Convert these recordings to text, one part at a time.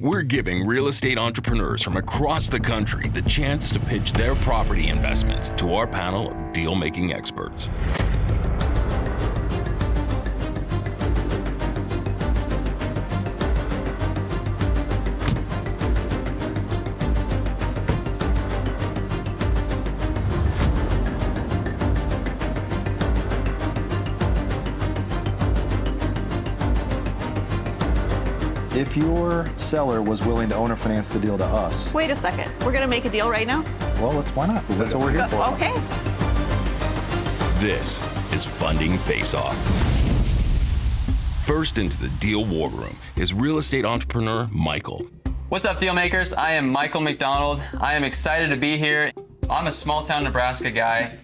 We're giving real estate entrepreneurs from across the country the chance to pitch their property investments to our panel of deal-making experts. If your seller was willing to owner finance the deal to us, Wait a second. We're going to make a deal right now? well, why not? That's what we're here for. Okay. This is Funding Face-Off. First into the deal war room is real estate entrepreneur Michael. What's up, deal makers? I am Michael McDonald. I am excited to be here. I'm a small town Nebraska guy.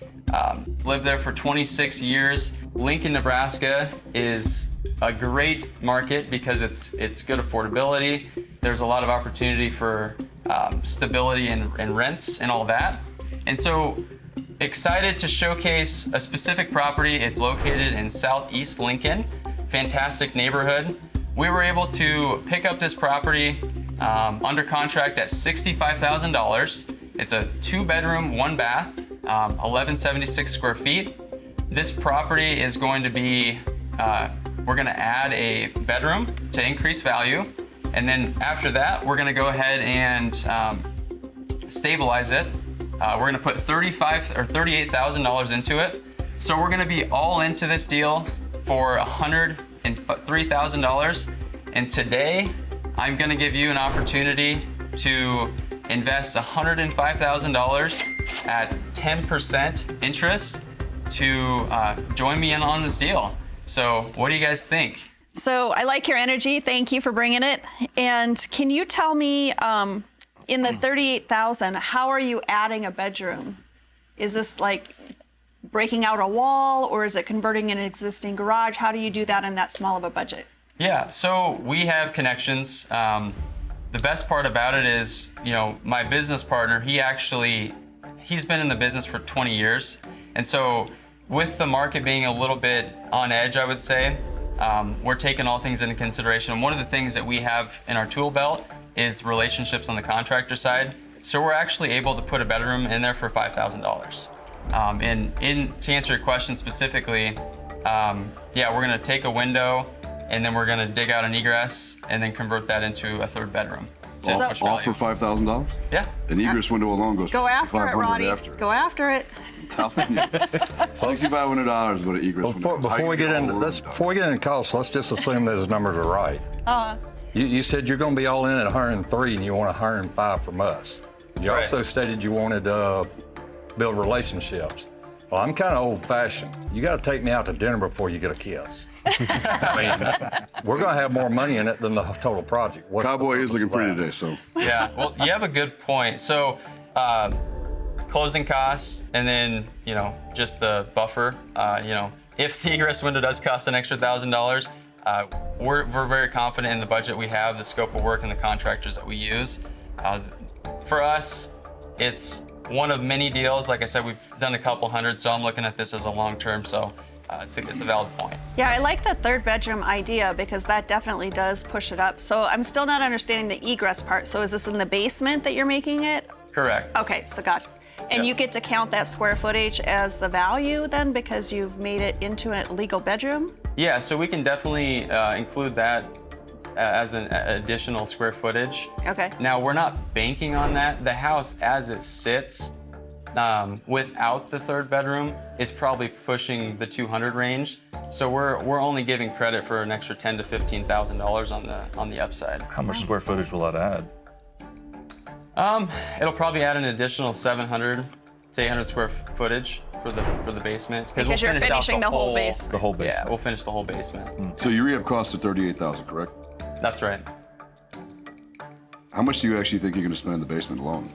Lived there for 26 years. Lincoln, Nebraska is a great market because it's good affordability. There's a lot of opportunity for stability and rents and all that. And so excited to showcase a specific property. It's located in Southeast Lincoln, fantastic neighborhood. We were able to pick up this property under contract at $65,000. It's a 2-bedroom, 1-bath, 1176 square feet. This property is going to be, we're gonna add a bedroom to increase value. And then after that, we're gonna go ahead and stabilize it. We're gonna put $38,000 into it. So we're gonna be all into this deal for $103,000. And today, I'm gonna give you an opportunity to invest $105,000 at 10% interest to join me in on this deal. So what do you guys think? So I like your energy. Thank you for bringing it. And can you tell me, in the $38,000, how are you adding a bedroom? Is this like breaking out a wall, or is it converting an existing garage? How do you do that in that small of a budget? Yeah, so we have connections. The best part about it is, my business partner, he's been in the business for 20 years. And so with the market being a little bit on edge, I would say, we're taking all things into consideration. And one of the things that we have in our tool belt is relationships on the contractor side. So we're actually able to put a bedroom in there for $5,000. And to answer your question specifically, we're gonna take a window and then we're gonna dig out an egress and then convert that into a 3rd bedroom. All for $5,000? Yeah. An egress window alone goes Go for after it, $6,500 Roddy. after. Go after it. I'm telling you. $6,500 is what an egress window. Before we get into costs, let's just assume those numbers are right. You said you're going to be all in at 103 and you want 105 from us. You Right. also stated you wanted to build relationships. Well, I'm kind of old-fashioned. You got to take me out to dinner before you get a kiss. We're going to have more money in it than the total project. Cowboy is looking pretty today, so. Yeah, well, you have a good point. So, closing costs, and then, just the buffer, if the egress window does cost an extra $1,000, we're very confident in the budget we have, the scope of work, and the contractors that we use. For us, it's one of many deals. Like I said, we've done a couple hundred, so I'm looking at this as a long-term, so it's a valid point. Yeah, I like the 3rd bedroom idea because that definitely does push it up. So I'm still not understanding the egress part. So is this in the basement that you're making it? Correct. Okay, so gotcha. And you get to count that square footage as the value then because you've made it into a legal bedroom? Yeah, so we can definitely include that as an additional square footage. Okay. Now, we're not banking on that. The house as it sits, without the 3rd bedroom, is probably pushing the 200 range. So we're only giving credit for an extra $10,000 to $15,000 on the upside. How much square footage will that add? It'll probably add an additional 700 to 800 square footage for the basement. Because you're finishing the whole basement. The whole basement. Yeah, we'll finish the whole basement. So your rehab costs are $38,000, correct? That's right. How much do you actually think you're going to spend in the basement alone?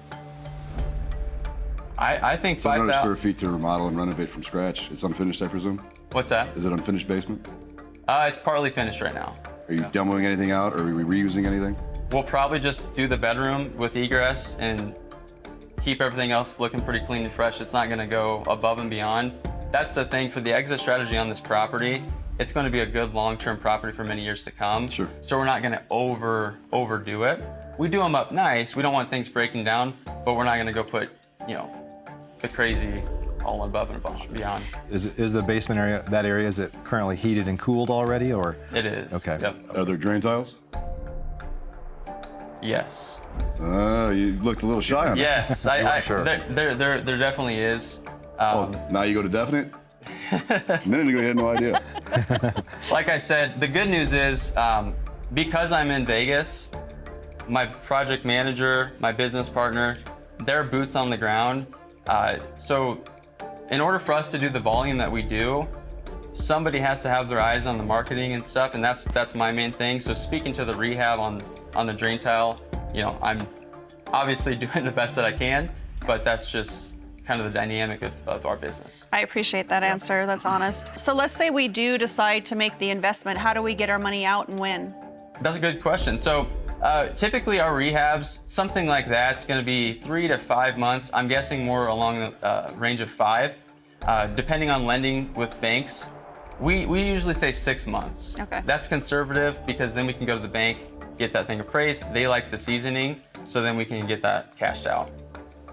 I think 700 square 5,000. feet to remodel and renovate from scratch. It's unfinished, I presume? What's that? Is it unfinished basement? It's partly finished right now. Are you demoing anything out, or are we reusing anything? We'll probably just do the bedroom with egress and keep everything else looking pretty clean and fresh. It's not gonna go above and beyond. That's the thing for the exit strategy on this property it's going to be a good long-term property for many years to come. Sure. So we're not going to overdo it. We do them up nice. We don't want things breaking down, but we're not going to go put, the crazy all above and beyond. Is the basement area, that area, is it currently heated and cooled already, or? It is. Okay. Yep. Are there drain tiles? Yes. You looked a little shy on that. Yes. Sure. There definitely is. Now you go to definite? A minute ago, you had no idea. Like I said, the good news is because I'm in Vegas, my project manager, my business partner, they're boots on the ground. So in order for us to do the volume that we do, somebody has to have their eyes on the marketing and stuff, and that's my main thing. So speaking to the rehab on the drain tile, I'm obviously doing the best that I can, but that's just kind of the dynamic of our business. I appreciate that answer. That's honest. So let's say we do decide to make the investment. How do we get our money out and when? That's a good question. So typically our rehabs, something like that's going to be 3 to 5 months. I'm guessing more along the range of 5. Depending on lending with banks, we usually say 6 months. Okay. That's conservative because then we can go to the bank, get that thing appraised. They like the seasoning, so then we can get that cashed out.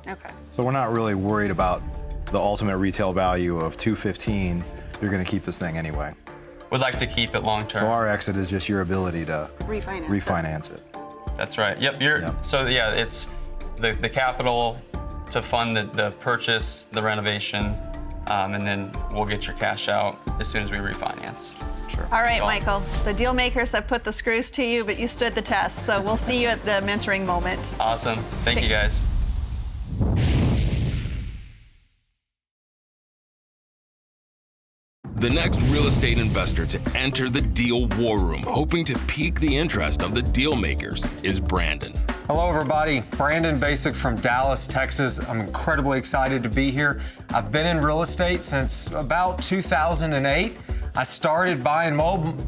Okay. So we're not really worried about the ultimate retail value of $215. You're going to keep this thing anyway. Would like to keep it long term. So our exit is just your ability to Refinance it. That's right. Yep. Yep. So yeah, it's the capital to fund the purchase, the renovation, and then we'll get your cash out as soon as we refinance. Sure. All right, Michael. The deal makers have put the screws to you, but you stood the test. So we'll see you at the mentoring moment. Awesome. Thank you guys. The next real estate investor to enter the deal war room, hoping to pique the interest of the deal makers, is Brandon. Hello, everybody. Brandon Basic from Dallas, Texas. I'm incredibly excited to be here. I've been in real estate since about 2008. I started buying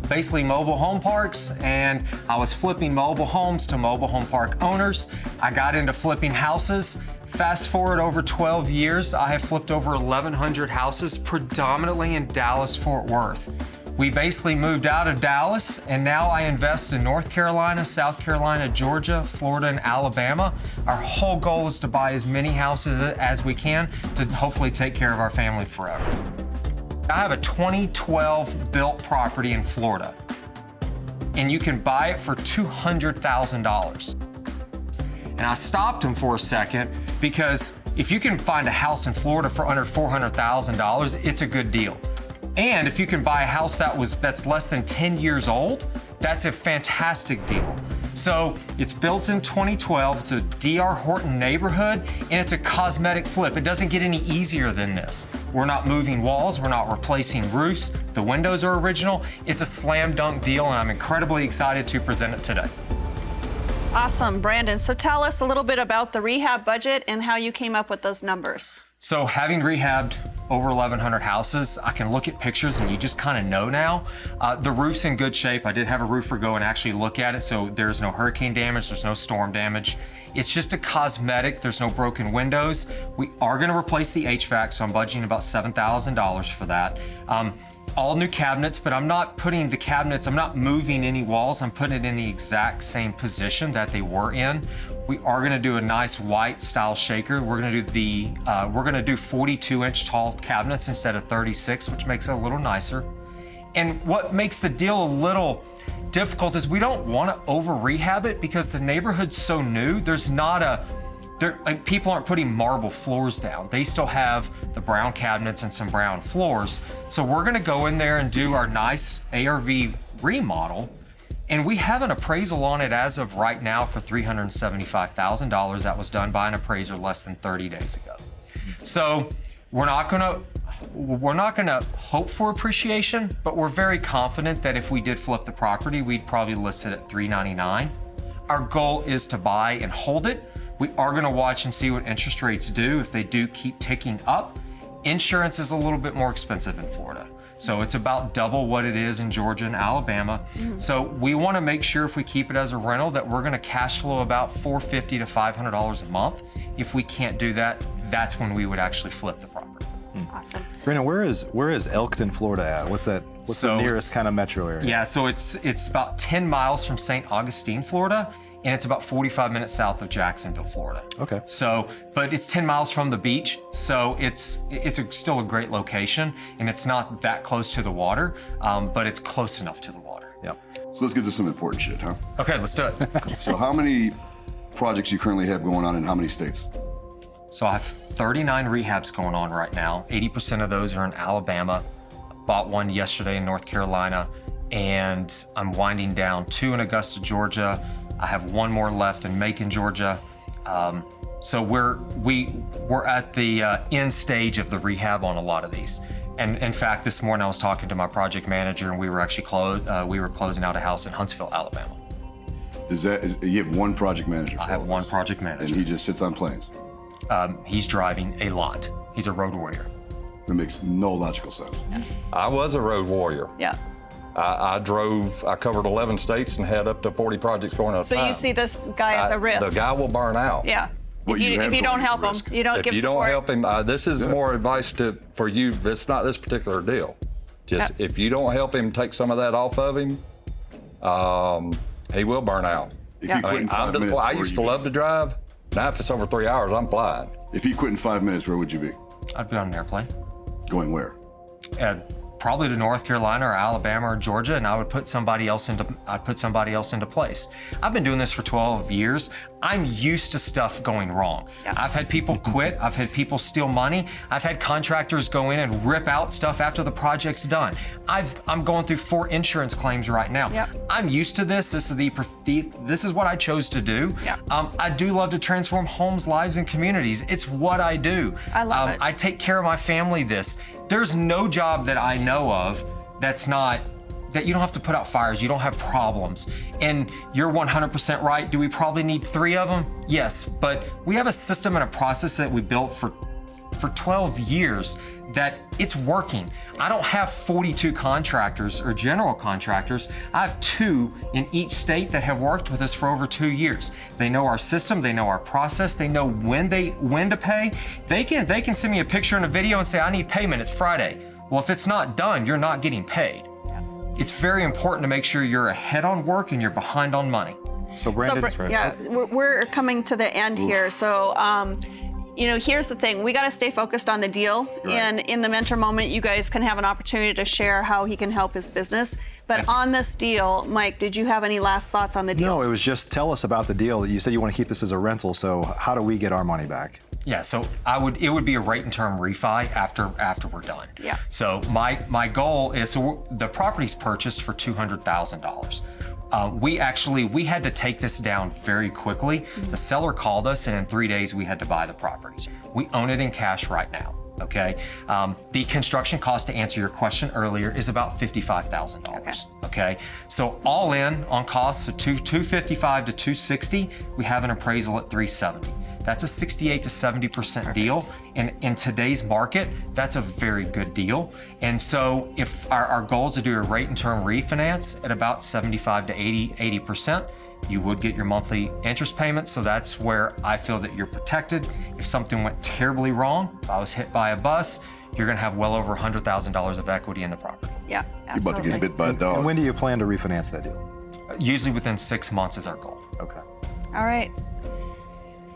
basically mobile home parks, and I was flipping mobile homes to mobile home park owners. I got into flipping houses. Fast forward over 12 years, I have flipped over 1,100 houses, predominantly in Dallas-Fort Worth. We basically moved out of Dallas, and now I invest in North Carolina, South Carolina, Georgia, Florida, and Alabama. Our whole goal is to buy as many houses as we can to hopefully take care of our family forever. I have a 2012 built property in Florida, and you can buy it for $200,000. And I stopped him for a second because if you can find a house in Florida for under $400,000, it's a good deal. And if you can buy a house that's less than 10 years old, that's a fantastic deal. So it's built in 2012, it's a D.R. Horton neighborhood, and it's a cosmetic flip. It doesn't get any easier than this. We're not moving walls, we're not replacing roofs, the windows are original. It's a slam dunk deal, and I'm incredibly excited to present it today. Awesome, Brandon. So tell us a little bit about the rehab budget and how you came up with those numbers. So having rehabbed over 1,100 houses, I can look at pictures and you just kind of know now. The roof's in good shape. I did have a roofer go and actually look at it, so there's no hurricane damage, there's no storm damage. It's just a cosmetic, there's no broken windows. We are gonna replace the HVAC, so I'm budgeting about $7,000 for that. All new cabinets, but I'm not putting the cabinets, I'm not moving any walls, I'm putting it in the exact same position that they were in. We are gonna do a nice white style shaker. We're gonna do 42-inch tall cabinets instead of 36, which makes it a little nicer. And what makes the deal a little difficult is we don't wanna over rehab it because the neighborhood's so new, people aren't putting marble floors down. They still have the brown cabinets and some brown floors. So we're gonna go in there and do our nice ARV remodel. And we have an appraisal on it as of right now for $375,000. That was done by an appraiser less than 30 days ago. So we're not gonna hope for appreciation, but we're very confident that if we did flip the property, we'd probably list it at $399. Our goal is to buy and hold it. We are gonna watch and see what interest rates do. If they do keep ticking up, insurance is a little bit more expensive in Florida. So it's about double what it is in Georgia and Alabama. So we wanna make sure if we keep it as a rental that we're gonna cash flow about $450 to $500 a month. If we can't do that, that's when we would actually flip the property. Awesome. Brandon, where is Elkton, Florida at? What's the So nearest it's- kind of metro area? Yeah, so it's about 10 miles from St. Augustine, Florida, and it's about 45 minutes south of Jacksonville, Florida. Okay. So, but it's 10 miles from the beach, so it's still a great location, and it's not that close to the water, but it's close enough to the water. Yep. So let's get to some important shit, huh? Okay, let's do it. So how many projects you currently have going on in how many states? So I have 39 rehabs going on right now. 80% of those are in Alabama. Bought one yesterday in North Carolina, and I'm winding down 2 in Augusta, Georgia. I have 1 more left in Macon, Georgia. So we're at the end stage of the rehab on a lot of these. And in fact, this morning I was talking to my project manager, and we were actually closing out a house in Huntsville, Alabama. You have one project manager? I have one project manager. And he just sits on planes? He's driving a lot. He's a road warrior. That makes no logical sense. I was a road warrior. Yeah. I covered 11 states and had up to 40 projects going at a So time. you see this guy as a risk. The guy will burn out. Yeah. What if you have you don't going is a help him, risk. you don't If give you support. don't help him, this is more advice for you. It's not this particular deal. Just Yeah. if you don't help him take some of that off of him, he will burn out. If Yeah. you quit in 5 minutes, I where used you to be? love to drive. Now if it's over 3 hours, I'm flying. If he quit in 5 minutes, where would you be? I'd be on an airplane. Going where? Probably to North Carolina or Alabama or Georgia, and I would put somebody else into place. I've been doing this for 12 years. I'm used to stuff going wrong. Yeah. I've had people quit. I've had people steal money. I've had contractors go in and rip out stuff after the project's done. I'm going through 4 insurance claims right now. Yep. I'm used to this. This is what I chose to do. Yeah. I do love to transform homes, lives, and communities. It's what I do. I love it. I take care of my family. There's no job that I know of that you don't have to put out fires, you don't have problems. And you're 100% right. Do we probably need 3 of them? Yes, but we have a system and a process that we built for 12 years that it's working. I don't have 42 contractors or general contractors. I have 2 in each state that have worked with us for over 2 years. They know our system, they know our process, they know when to pay. They can send me a picture and a video and say, I need payment, it's Friday. Well, if it's not done, you're not getting paid. It's very important to make sure you're ahead on work and you're behind on money. So Brandon, yeah, we're coming to the end here. So, here's the thing. We got to stay focused on the deal. Right. And in the mentor moment, you guys can have an opportunity to share how he can help his business. But on this deal, Mike, did you have any last thoughts on the deal? No, it was just tell us about the deal. You said you want to keep this as a rental, so how do we get our money back? Yeah, so it would be a rate and term refi after we're done. Yeah. So my goal is, the property's purchased for $200,000. We had to take this down very quickly. The seller called us, and in 3 days we had to buy the property. We own it in cash right now. Okay. The construction cost, to answer your question earlier, is about $55,000. Okay. So all in on costs of $255 to $260, we have an appraisal at $370. That's a 68 to 70% deal. And in today's market, that's a very good deal. And so if our goal is to do a rate and term refinance at about 75 to 80%, you would get your monthly interest payments. So that's where I feel that you're protected. If something went terribly wrong, if I was hit by a bus, you're gonna have well over $100,000 of equity in the property. Yeah, You're about to get bit by a And dog. when do you plan to refinance that deal? Usually within 6 months is our goal. Okay. All right.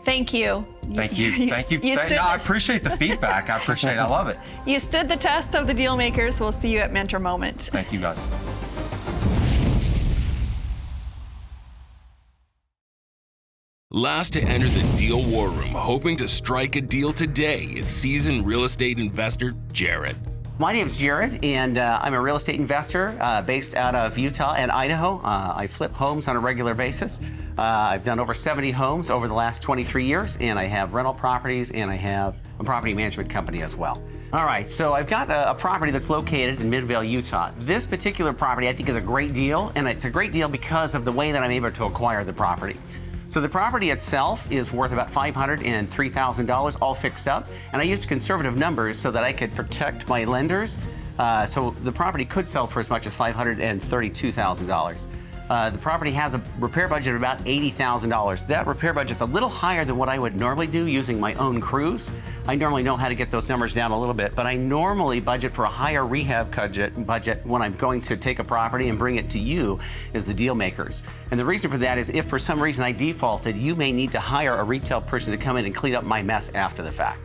Thank you. Thank you. Thank you. stood I appreciate the feedback. I appreciate it. I love it. You stood the test of the deal makers. We'll see you at Mentor Moment. Thank you, guys. Last to enter the deal war room, hoping to strike a deal today, is seasoned real estate investor Jared. My name is Jared, and I'm a real estate investor based out of Utah and Idaho. I flip homes on a regular basis. I've done over 70 homes over the last 23 years, and I have rental properties, and I have a property management company as well. All right, so I've got a property that's located in Midvale, Utah. This particular property I think is a great deal, and it's a great deal because of the way that I'm able to acquire the property. So the property itself is worth about $503,000, all fixed up, and I used conservative numbers so that I could protect my lenders. So the property could sell for as much as $532,000. The property has a repair budget of about $80,000. That repair budget's a little higher than what I would normally do using my own crews. I normally know how to get those numbers down a little bit, but I normally budget for a higher rehab budget when I'm going to take a property and bring it to you as the deal makers. And the reason for that is if for some reason I defaulted, you may need to hire a retail person to come in and clean up my mess after the fact.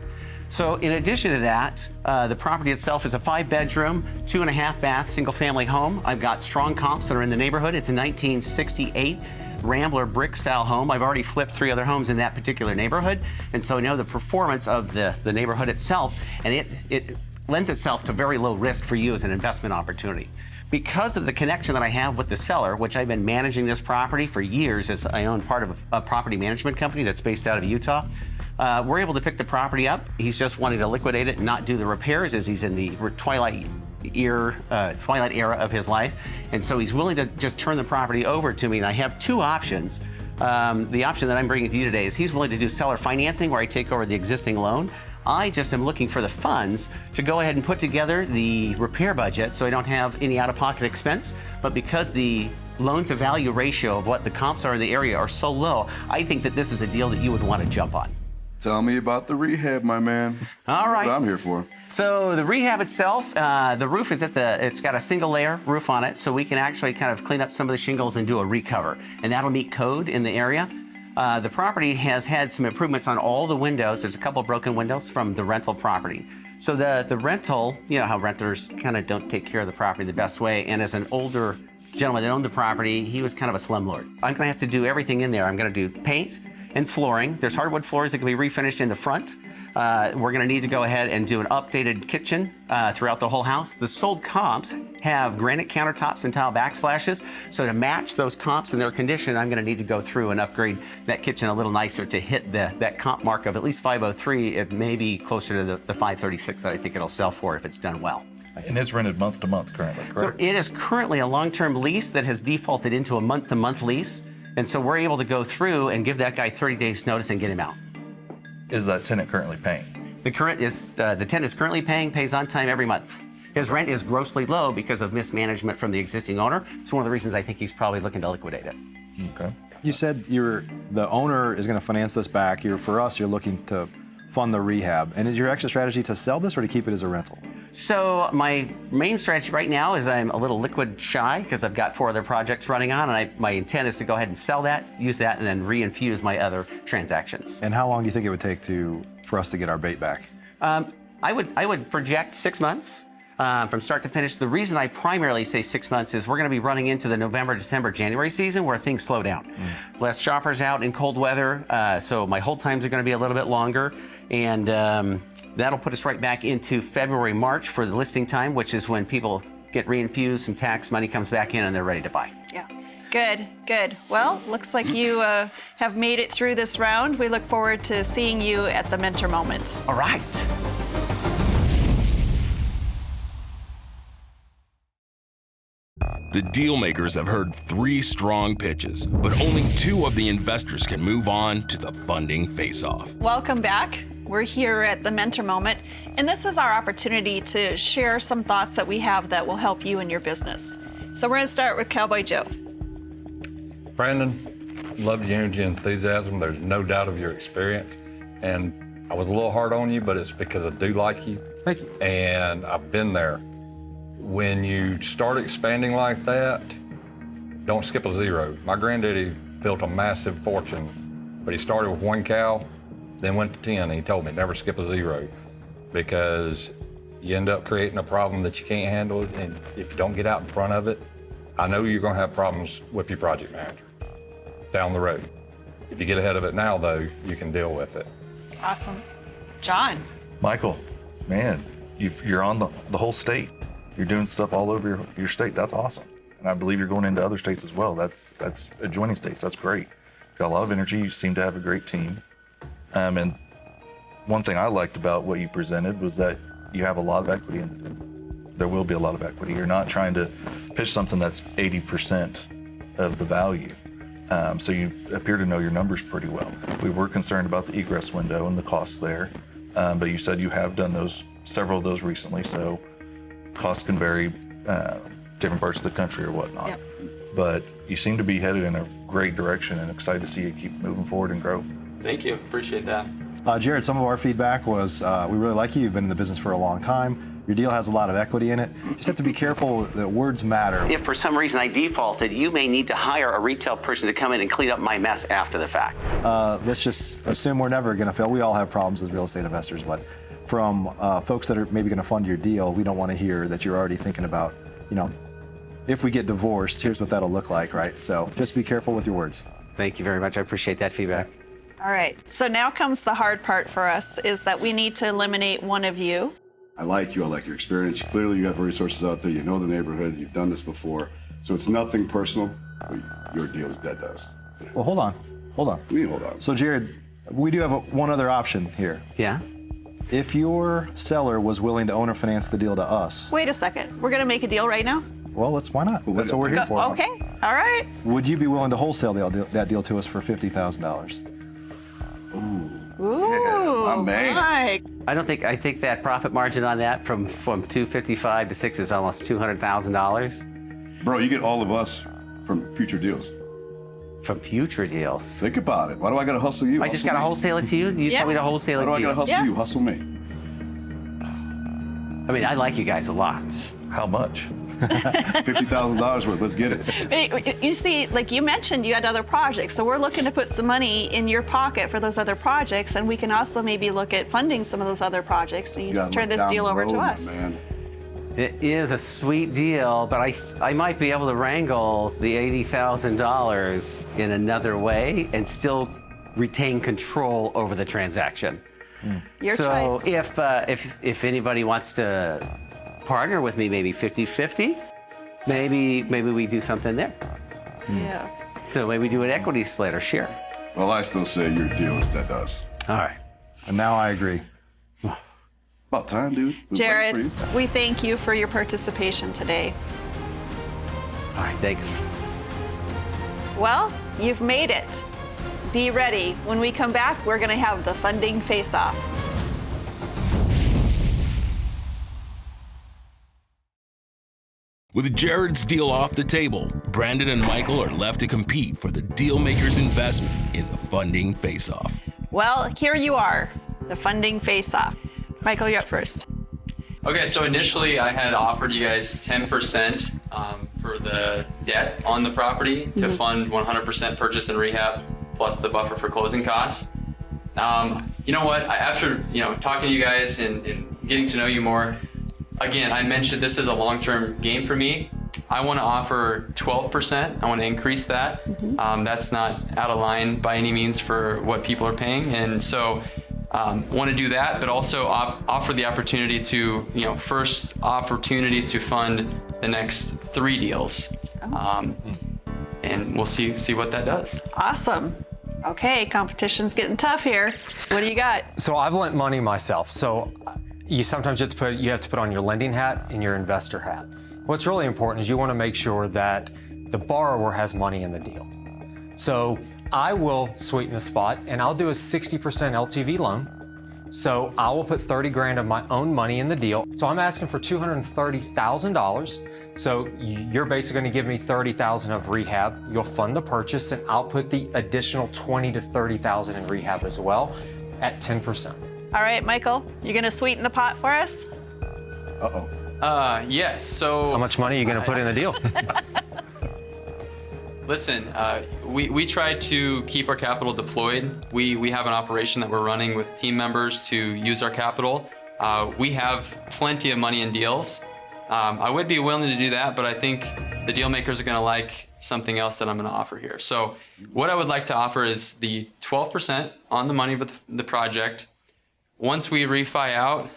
So in addition to that, the property itself is a 5-bedroom, 2.5-bath, single-family home. I've got strong comps that are in the neighborhood. It's a 1968 Rambler brick-style home. I've already flipped 3 other homes in that particular neighborhood, and so I know the performance of the neighborhood itself, and it lends itself to very low risk for you as an investment opportunity. Because of the connection that I have with the seller, which I've been managing this property for years, as I own part of a property management company that's based out of Utah, we're able to pick the property up. He's just wanting to liquidate it and not do the repairs as he's in the twilight era of his life. And so he's willing to just turn the property over to me. And I have 2 options. The option that I'm bringing to you today is he's willing to do seller financing where I take over the existing loan. I just am looking for the funds to go ahead and put together the repair budget so I don't have any out-of-pocket expense. But because the loan-to-value ratio of what the comps are in the area are so low, I think that this is a deal that you would want to jump on. Tell me about the rehab, my man. All right. That's what I'm here for. So the rehab itself, the roof is it's got a single layer roof on it, so we can actually kind of clean up some of the shingles and do a recover, and that'll meet code in the area. The property has had some improvements on all the windows. There's a couple of broken windows from the rental property. So the rental, you know how renters kind of don't take care of the property the best way, and as an older gentleman that owned the property, he was kind of a slumlord. I'm gonna have to do everything in there. I'm gonna do paint and flooring. There's hardwood floors that can be refinished in the front. We're gonna need to go ahead and do an updated kitchen throughout the whole house. The sold comps have granite countertops and tile backsplashes. So to match those comps and their condition, I'm gonna need to go through and upgrade that kitchen a little nicer to hit that comp mark of at least 503, if maybe closer to the 536 that I think it'll sell for if it's done well. And it's rented month to month currently, correct? So it is currently a long-term lease that has defaulted into a month-to-month lease. And so we're able to go through and give that guy 30 days notice and get him out. Is that tenant currently paying? The tenant is currently paying, pays on time every month. His rent is grossly low because of mismanagement from the existing owner. It's one of the reasons I think he's probably looking to liquidate it. Okay. You said the owner is going to finance this back. For us, you're looking to fund the rehab. And is your exit strategy to sell this or to keep it as a rental? So my main strategy right now is I'm a little liquid shy because I've got 4 other projects running on, and my intent is to go ahead and sell that, use that, and then reinfuse my other transactions. And how long do you think it would take for us to get our bait back? I would project 6 months from start to finish. The reason I primarily say 6 months is we're going to be running into the November, December, January season where things slow down. Less shoppers out in cold weather, so my hold times are going to be a little bit longer. And that'll put us right back into February, March for the listing time, which is when people get reinfused, some tax money comes back in, and they're ready to buy. Yeah. Good, good. Well, looks like you have made it through this round. We look forward to seeing you at the mentor moment. All right. The deal makers have heard 3 strong pitches, but only 2 of the investors can move on to the funding face-off. Welcome back. We're here at the mentor moment, and this is our opportunity to share some thoughts that we have that will help you in your business. So we're going to start with Cowboy Joe. Brandon, love your energy and enthusiasm. There's no doubt of your experience. And I was a little hard on you, but it's because I do like you. Thank you. And I've been there. When you start expanding like that, don't skip a zero. My granddaddy built a massive fortune, but he started with 1 cow, then went to 10, and he told me never skip a zero because you end up creating a problem that you can't handle, and if you don't get out in front of it, I know you're gonna have problems with your project manager down the road. If you get ahead of it now, though, you can deal with it. Awesome. John. Michael, man, you're on the whole state. You're doing stuff all over your state. That's awesome. And I believe you're going into other states as well. That's adjoining states. That's great. Got a lot of energy. You seem to have a great team. And one thing I liked about what you presented was that you have a lot of equity in it. There will be a lot of equity. You're not trying to pitch something that's 80% of the value. So you appear to know your numbers pretty well. We were concerned about the egress window and the cost there, but you said you have done several of those recently, so costs can vary, different parts of the country or whatnot. Yep. but you seem to be headed in a great direction, and excited to see you keep moving forward and grow. Thank you. Appreciate that. Jared, some of our feedback was we really like you. You've been in the business for a long time. Your deal has a lot of equity in it. You just have to be careful that words matter. If for some reason I defaulted, you may need to hire a retail person to come in and clean up my mess after the fact. Let's just assume we're never going to fail. We all have problems with real estate investors, but from folks that are maybe going to fund your deal, we don't want to hear that you're already thinking about, if we get divorced, here's what that'll look like, right? So just be careful with your words. Thank you very much. I appreciate that feedback. All right. So now comes the hard part for us, is that we need to eliminate one of you. I like you. I like your experience. Clearly, you have resources out there. You know the neighborhood. You've done this before. So it's nothing personal. Your deal is dead to us. Well, hold on. What do you mean, hold on? So, Jared, we do have one other option here. Yeah? If your seller was willing to owner finance the deal to us, Wait a second. We're going to make a deal right now? well, why not? That's what we're here for. Okay. All right. Would you be willing to wholesale that deal to us for $50,000? Ooh, my man. Mike. I think that profit margin on that from 255 to 6 is almost $200,000 Bro, you get all of us from future deals. from future deals. Think about it. Why do I got to hustle you? I just got to wholesale it to you? You Yeah. told me to wholesale Why it do to I got to you. hustle Yeah. you? Hustle me. I mean, I like you guys a lot. How much? $50,000 worth. Let's get it. But you see, like you mentioned, you had other projects. So we're looking to put some money in your pocket for those other projects. And we can also maybe look at funding some of those other projects. And you just gotta turn look this down deal the over to road, my us. man. It is a sweet deal, but I might be able to wrangle the $80,000 in another way and still retain control over the transaction. Your So choice. if anybody wants to partner with me, maybe 50-50, maybe we do something there. Yeah. So maybe do an equity split or share. Well, I still say your deal is dead to us. All right. And now I agree. About time, dude. Been waiting for Jared, you. we thank you for your participation today. All right, thanks. Well, you've made it. Be ready. When we come back, we're going to have the funding face-off. With Jared's deal off the table, Brandon and Michael are left to compete for the deal maker's investment in the funding face-off. Well, here you are, the funding face-off. Michael, you're up first. Okay, so initially I had offered you guys 10% for the debt on the property to fund 100% purchase and rehab plus the buffer for closing costs. You know what? After talking to you guys and getting to know you more, again, I mentioned this is a long-term game for me. I want to offer 12%. I want to increase that. That's not out of line by any means for what people are paying, and so want to do that, but also offer the opportunity to, first opportunity to fund the next 3 deals, and we'll see what that does. Awesome. Okay, competition's getting tough here. What do you got? So I've lent money myself. So you sometimes have to put on your lending hat and your investor hat. What's really important is you want to make sure that the borrower has money in the deal. So I will sweeten the spot and I'll do a 60% LTV loan. So I will put 30 grand of my own money in the deal. So I'm asking for $230,000. So you're basically going to give me $30,000 of rehab. You'll fund the purchase and I'll put the additional $20,000 to $30,000 in rehab as well at 10%. All right, Michael, you're going to sweeten the pot for us? Uh-oh. Yes, so... How much money are you going to put in the deal? Listen, we try to keep our capital deployed. We have an operation that we're running with team members to use our capital. We have plenty of money in deals. I would be willing to do that, but I think the deal makers are going to like something else that I'm going to offer here. So what I would like to offer is the 12% on the money with the project. Once we refi out,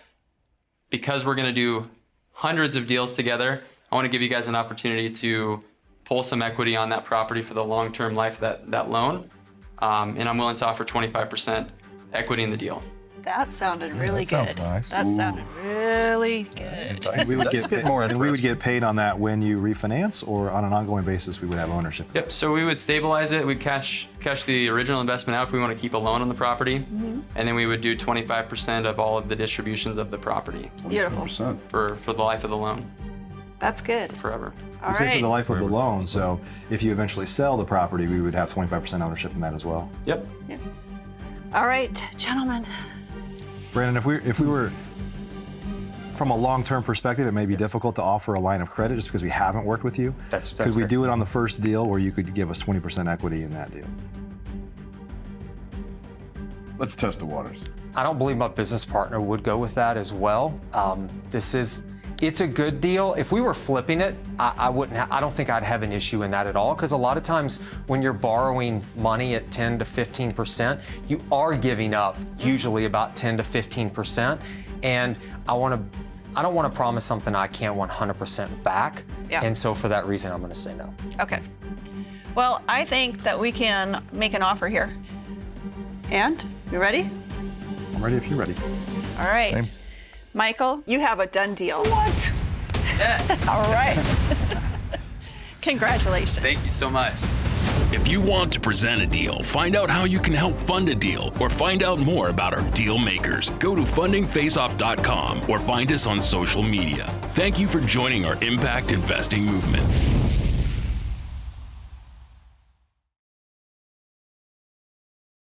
because we're going to do hundreds of deals together, I want to give you guys an opportunity to pull some equity on that property for the long-term life of that loan. And I'm willing to offer 25% equity in the deal. That sounded really good. sounds nice. That sounded really good. We would get more and we would interesting. get paid on that when you refinance, or on an ongoing basis we would have ownership. Yep, so we would stabilize it. We'd cash the original investment out if we want to keep a loan on the property. And then we would do 25% of all of the distributions of the property Beautiful. 100%. for the life of the loan. That's good. forever. All We say for the right. life of the loan, so if you eventually sell the property, we would have 25% ownership in that as well. Yep. All right, gentlemen. Brandon, if we were from a long-term perspective, it may be difficult to offer a line of credit just because we haven't worked with you. That's Could we fair. do it on the first deal where you could give us 20% equity in that deal? Let's test the waters. I don't believe my business partner would go with that as well. It's a good deal. If we were flipping it, I don't think I'd have an issue in that at all. Because a lot of times when you're borrowing money at 10 to 15%, you are giving up usually about 10 to 15%. And I don't want to promise something I can't 100% back. Yeah. And so for that reason, I'm going to say no. Okay. Well, I think that we can make an offer here. And you ready? I'm ready if you're ready. All right. Same. Michael, you have a done deal. What? Yes. All right. Congratulations. Thank you so much. If you want to present a deal, find out how you can help fund a deal, or find out more about our deal makers, go to fundingfaceoff.com or find us on social media. Thank you for joining our impact investing movement.